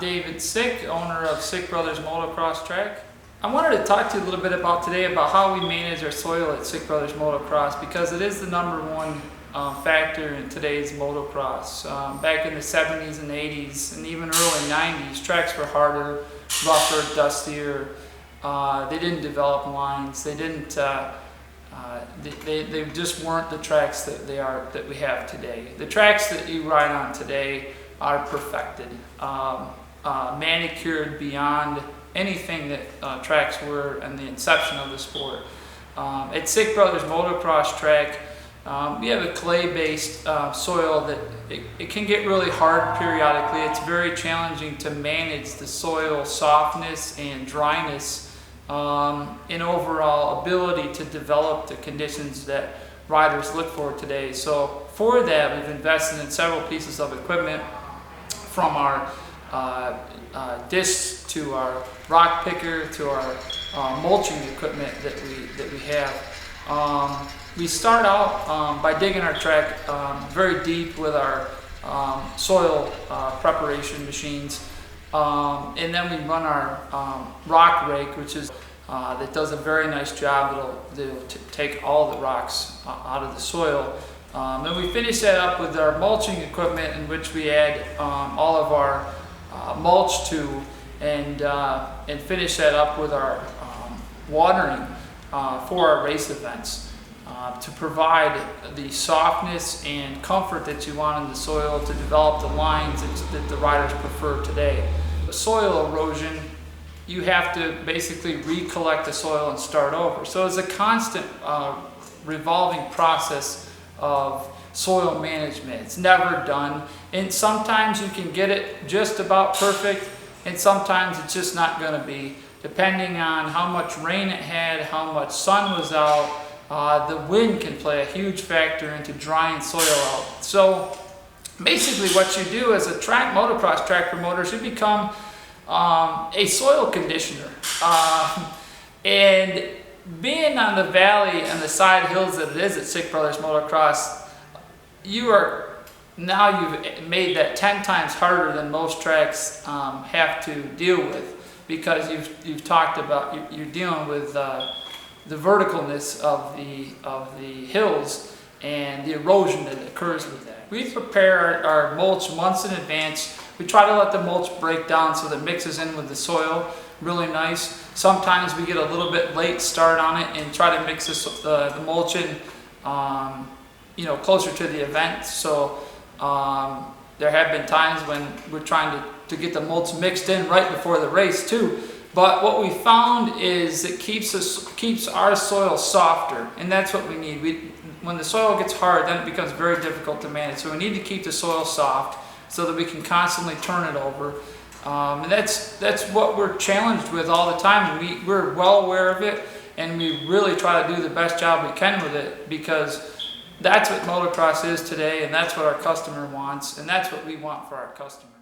David Sick, owner of Sick Brothers Motocross Track. I wanted to talk to you a little bit about today about how we manage our soil at Sick Brothers Motocross, because it is the #1 factor in today's motocross. Back in the 70s and 80s and even early 90s, tracks were harder, rougher, dustier. They didn't develop lines. They didn't. They just weren't the tracks that we have today. The tracks that you ride on today are perfected, manicured beyond anything that tracks were in the inception of the sport. At Sick Brothers Motocross Track, we have a clay-based soil that it can get really hard periodically. It's very challenging to manage the soil softness and dryness and overall ability to develop the conditions that riders look for today. So for that, we've invested in several pieces of equipment, from our discs to our rock picker to our mulching equipment that we have. We start out by digging our track very deep with our soil preparation machines, and then we run our rock rake, which is that does a very nice job. It'll take all the rocks out of the soil. And we finish that up with our mulching equipment, in which we add all of our mulch to, and finish that up with our watering for our race events, to provide the softness and comfort that you want in the soil to develop the lines that the riders prefer today. The soil erosion, you have to basically recollect the soil and start over. So it's a constant revolving process of soil management. It's never done, and sometimes you can get it just about perfect, and sometimes it's just not going to be, depending on how much rain it had, how much sun was out. The wind can play a huge factor into drying soil out. So basically what you do as a motocross track promoter is you become a soil conditioner. And being on the valley and the side hills that it is at Sick Brothers Motocross, you've made that 10 times harder than most tracks have to deal with, because you've talked about you're dealing with the verticalness of the hills and the erosion that occurs with that. We prepare our mulch months in advance. We try to let the mulch break down so that it mixes in with the soil really nice. Sometimes we get a little bit late start on it and try to mix the mulch in closer to the event. So there have been times when we're trying to get the mulch mixed in right before the race too. But what we found is it keeps our soil softer, and that's what we need. When the soil gets hard, then it becomes very difficult to manage. So we need to keep the soil soft so that we can constantly turn it over. And that's what we're challenged with all the time, and we're well aware of it, and we really try to do the best job we can with it, because that's what motocross is today, and that's what our customer wants, and that's what we want for our customer.